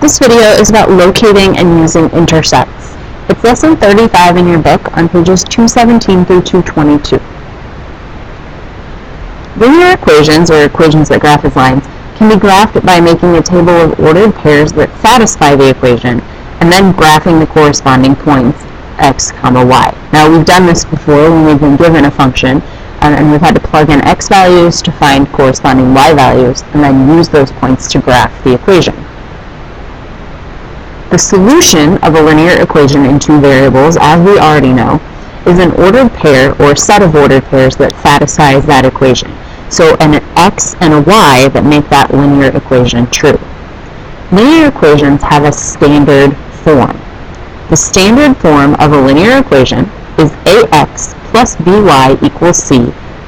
This video is about locating and using intercepts. It's lesson 35 in your book on pages 217 through 222. Linear equations, or equations that graph as lines, can be graphed by making a table of ordered pairs that satisfy the equation and then graphing the corresponding points x, y. Now, we've done this before when we've been given a function and we've had to plug in x values to find corresponding y values and then use those points to graph the equation. The solution of a linear equation in two variables, as we already know, is an ordered pair or set of ordered pairs that satisfies that equation. So an x and a y that make that linear equation true. Linear equations have a standard form. The standard form of a linear equation is ax plus by equals c,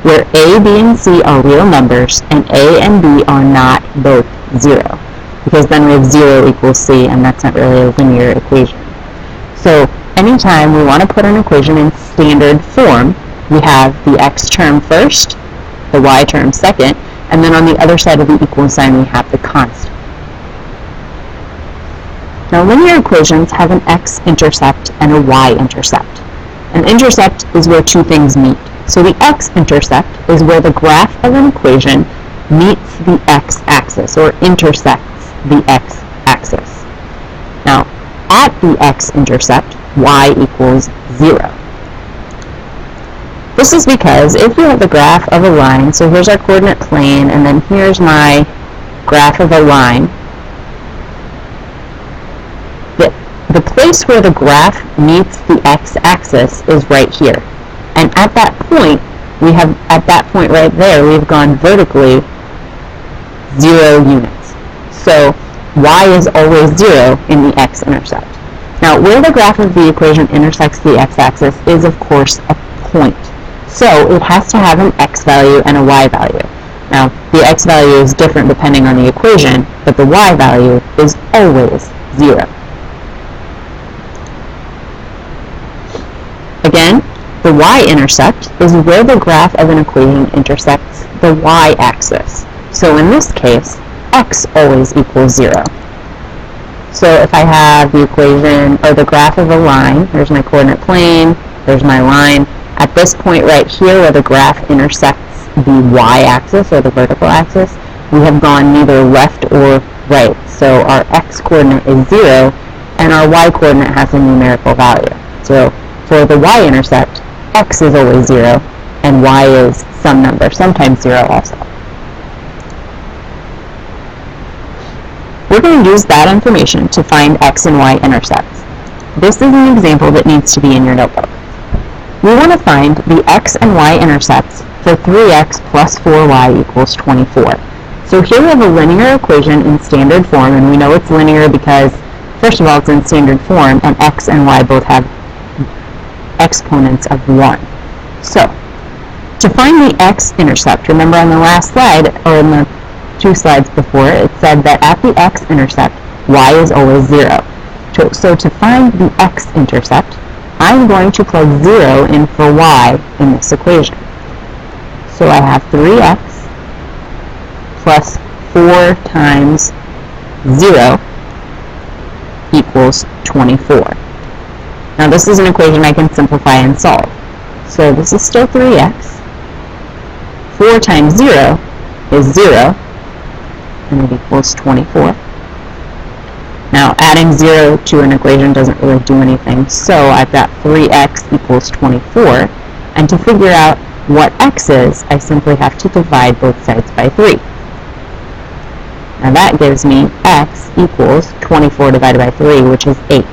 where a, b, and c are real numbers and a and b are not both 0. Because then we have 0 equals c, and that's not really a linear equation. So anytime we want to put an equation in standard form, we have the x term first, the y term second, and then on the other side of the equal sign we have the constant. Now, linear equations have an x-intercept and a y-intercept. An intercept is where two things meet. So the x-intercept is where the graph of an equation meets the x-axis, or intersects the x-axis. Now, at the x-intercept, y equals 0. This is because if you have the graph of a line, so here's our coordinate plane, and then here's my graph of a line, the place where the graph meets the x-axis is right here. And at that point, right there, we've gone vertically 0 units. So y is always 0 in the x-intercept. Now, where the graph of the equation intersects the x-axis is, of course, a point. So it has to have an x value and a y value. Now, the x value is different depending on the equation, but the y value is always 0. Again, the y-intercept is where the graph of an equation intersects the y-axis. So in this case, x always equals 0. So if I have the equation, or the graph of a line, there's my coordinate plane, there's my line. At this point right here where the graph intersects the y-axis, or the vertical axis, we have gone neither left or right. So our x-coordinate is 0, and our y-coordinate has a numerical value. So for the y-intercept, x is always 0, and y is some number, sometimes 0 also. We're going to use that information to find x and y intercepts. This is an example that needs to be in your notebook. We want to find the x and y intercepts for 3x plus 4y equals 24. So here we have a linear equation in standard form, and we know it's linear because, first of all, it's in standard form, and x and y both have exponents of 1. So, to find the x-intercept, remember on the last slide, or in the 2 slides before, it said that at the x-intercept, y is always 0. So to find the x-intercept, I'm going to plug 0 in for y in this equation. So I have 3x plus 4 times 0 equals 24. Now this is an equation I can simplify and solve. So this is still 3x. 4 times 0 is 0, and it equals 24. Now adding 0 to an equation doesn't really do anything, so I've got 3x equals 24, and to figure out what x is, I simply have to divide both sides by 3. Now that gives me x equals 24 divided by 3, which is 8.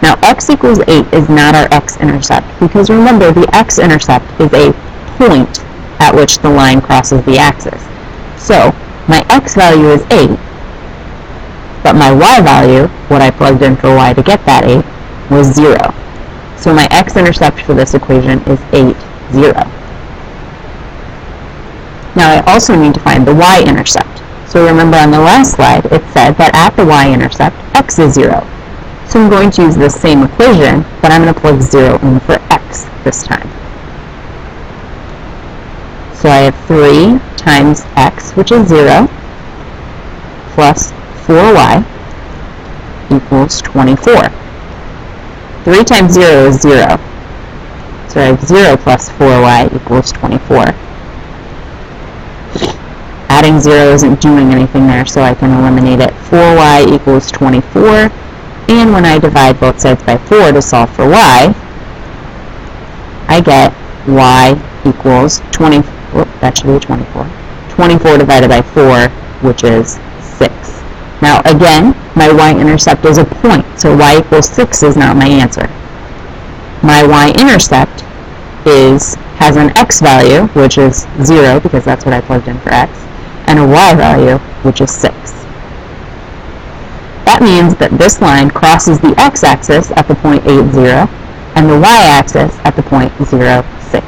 Now, x equals 8 is not our x-intercept, because remember, the x-intercept is a point at which the line crosses the axis. So, my x value is 8, but my y value, what I plugged in for y to get that 8, was 0. So my x-intercept for this equation is 8, 0. Now, I also need to find the y-intercept. So remember on the last slide, it said that at the y-intercept, x is 0. So I'm going to use this same equation, but I'm going to plug 0 in for x this time. So I have 3 times x, which is 0, plus 4y, equals 24. 3 times 0 is 0. So I have 0 plus 4y equals 24. Adding 0 isn't doing anything there, so I can eliminate it. 4y equals 24. And when I divide both sides by 4 to solve for y, I get y equals 20. Whoop, that should be 24. 24 divided by 4, which is 6. Now again, my y-intercept is a point, so y equals 6 is not my answer. My y-intercept has an x value, which is 0, because that's what I plugged in for x, and a y value, which is 6. That means that this line crosses the x-axis at the point 8, 0, and the y-axis at the point 0, 6.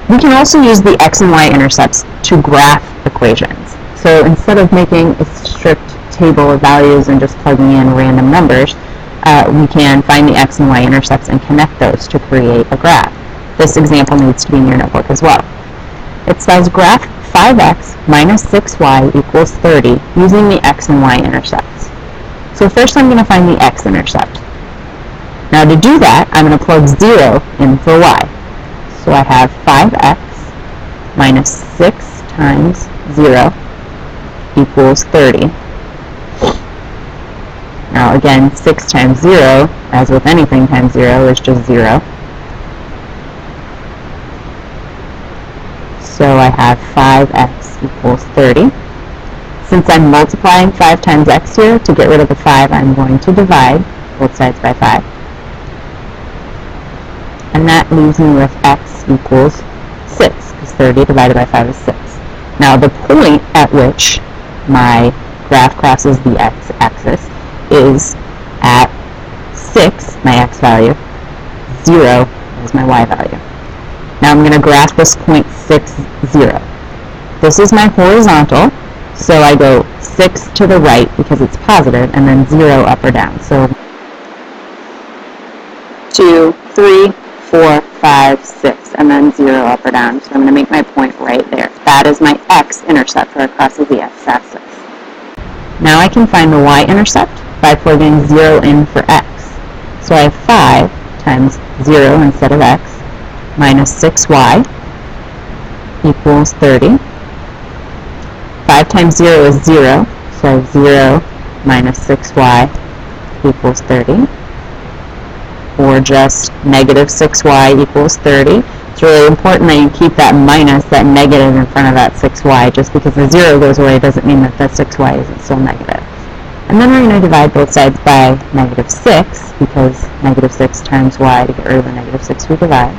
We can also use the x and y intercepts to graph equations. So instead of making a strict table of values and just plugging in random numbers, we can find the x and y intercepts and connect those to create a graph. This example needs to be in your notebook as well. It says graph 5x minus 6y equals 30 using the x and y intercepts. So first I'm going to find the x-intercept. Now to do that, I'm going to plug 0 in for y. So I have 5x minus 6 times 0 equals 30. Now again, 6 times 0, as with anything times 0, is just 0. So I have 5x equals 30. Since I'm multiplying 5 times x here, to get rid of the 5, I'm going to divide both sides by 5. And that leaves me with x equals 6, because 30 divided by 5 is 6. Now the point at which my graph crosses the x-axis is at 6, my x value, 0 is my y value. Now I'm going to graph this point 6, 0. This is my horizontal, so I go 6 to the right because it's positive, and then 0 up or down. So 2, 3, 4, 5, 6, and then 0 up or down. So I'm going to make my point right there. That is my x-intercept where it crosses the x-axis. Now I can find the y-intercept by plugging 0 in for x. So I have 5 times 0 instead of x minus 6y equals 30. 5 times 0 is 0, so I have 0 minus 6y equals 30. Or just negative 6y equals 30. It's really important that you keep that minus, that negative in front of that 6y. Just because the 0 goes away doesn't mean that that 6y isn't still negative. And then we're going to divide both sides by negative 6, because negative 6 times y, to get rid of the negative 6 we divide.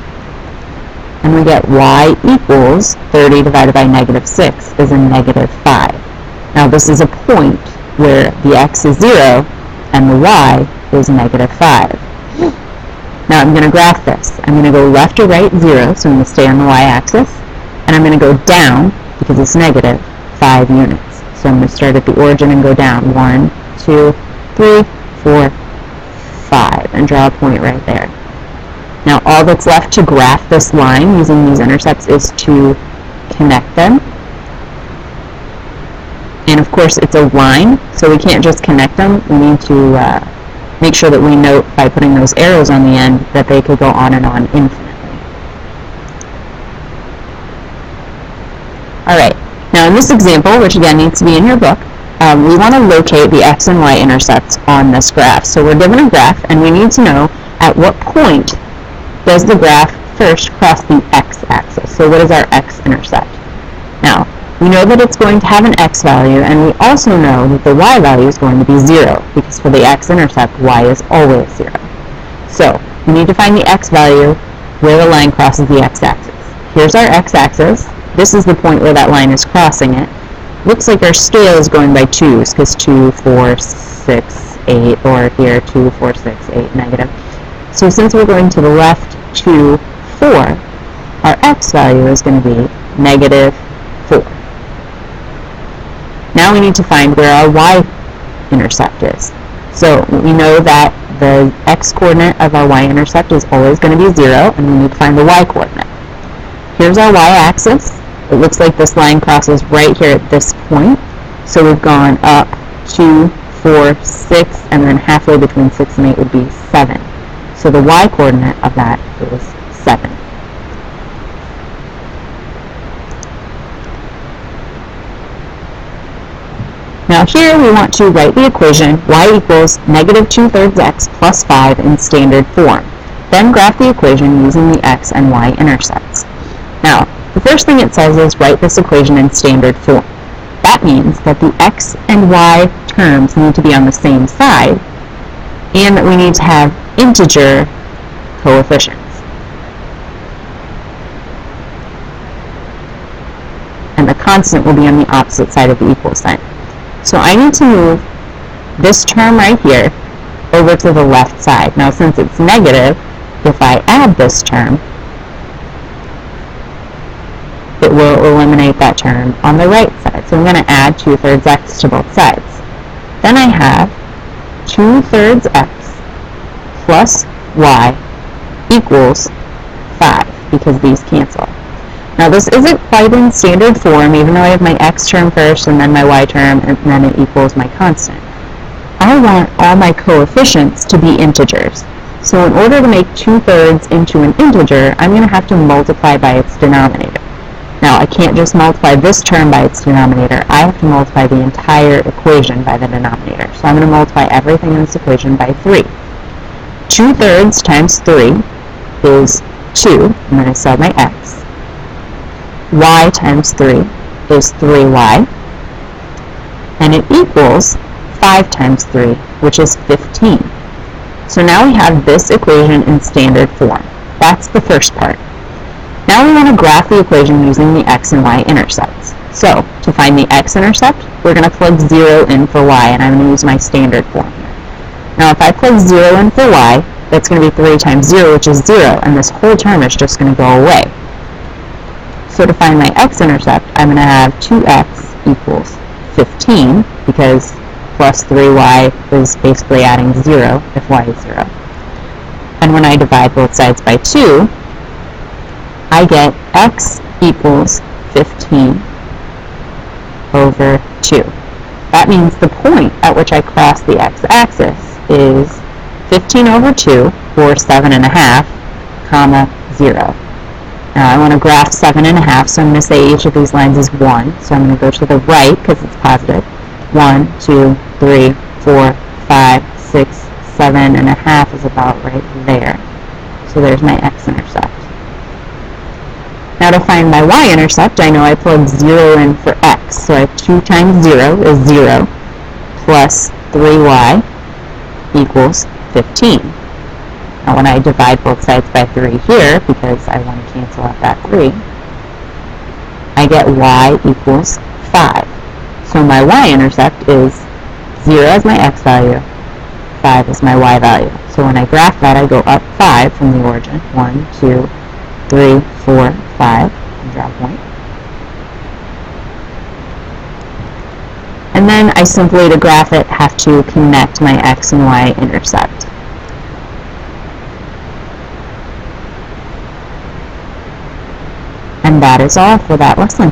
And we get y equals 30 divided by negative 6 is a negative 5. Now this is a point where the x is 0 and the y is negative 5. Now I'm going to graph this. I'm going to go left to right 0, so I'm going to stay on the y-axis. And I'm going to go down, because it's negative, 5 units. So I'm going to start at the origin and go down 1, 2, 3, 4, 5, and draw a point right there. Now all that's left to graph this line using these intercepts is to connect them. And of course it's a line, so we can't just connect them. We need to make sure that we note by putting those arrows on the end that they could go on and on infinitely. Alright, now in this example, which again needs to be in your book, we want to locate the x and y intercepts on this graph. So we're given a graph and we need to know at what point does the graph first cross the x-axis. So what is our x-intercept? Now, we know that it's going to have an x value, and we also know that the y value is going to be 0, because for the x-intercept, y is always 0. So, we need to find the x value where the line crosses the x-axis. Here's our x-axis. This is the point where that line is crossing it. Looks like our scale is going by 2's, because 2, 4, 6, 8, or here 2, 4, 6, 8, negative. So since we're going to the left 2, 4, our x value is going to be negative 4. Now we need to find where our y-intercept is. So we know that the x-coordinate of our y-intercept is always going to be 0, and we need to find the y-coordinate. Here's our y-axis. It looks like this line crosses right here at this point. So we've gone up 2, 4, 6, and then halfway between 6 and 8 would be 7. So the y-coordinate of that is 7. Now here we want to write the equation y equals negative 2/3 x plus 5 in standard form. Then graph the equation using the x and y intercepts. Now, the first thing it says is write this equation in standard form. That means that the x and y terms need to be on the same side, and that we need to have integer coefficients. And the constant will be on the opposite side of the equal sign. So I need to move this term right here over to the left side. Now since it's negative, if I add this term, it will eliminate that term on the right side. So I'm going to add 2/3 x to both sides. Then I have 2/3 x plus y equals 5, because these cancel. Now this isn't quite in standard form, even though I have my x term first and then my y term and then it equals my constant. I want all my coefficients to be integers. So in order to make 2/3 into an integer, I'm going to have to multiply by its denominator. Now I can't just multiply this term by its denominator, I have to multiply the entire equation by the denominator. So I'm going to multiply everything in this equation by 3. 2/3 times 3 is 2, and then I sub my x. Y times 3 is 3y, and it equals 5 times 3, which is 15. So now we have this equation in standard form. That's the first part. Now we want to graph the equation using the x and y intercepts. So to find the x-intercept, we're going to plug 0 in for y, and I'm going to use my standard form here. Now if I plug 0 in for y, that's going to be 3 times 0, which is 0, and this whole term is just going to go away. So to find my x-intercept, I'm going to have 2x equals 15, because plus 3y is basically adding 0 if y is 0. And when I divide both sides by 2, I get x equals 15 over 2. That means the point at which I cross the x-axis is 15 over 2, or 7.5, comma 0. Now I want to graph 7.5, so I'm going to say each of these lines is 1. So I'm going to go to the right because it's positive. 1, 2, 3, 4, 5, 6, 7.5 is about right there. So there's my x-intercept. Now to find my y-intercept, I know I plug 0 in for x. So I have 2 times 0 is 0, plus 3y equals 15. Now when I divide both sides by 3 here, because I want to cancel out that 3, I get y equals 5. So my y-intercept is 0 as my x value, 5 is my y value. So when I graph that, I go up 5 from the origin. 1, 2, 3, 4, 5, and draw a point. And then I simply, to graph it, have to connect my x and y intercept. And that is all for that lesson.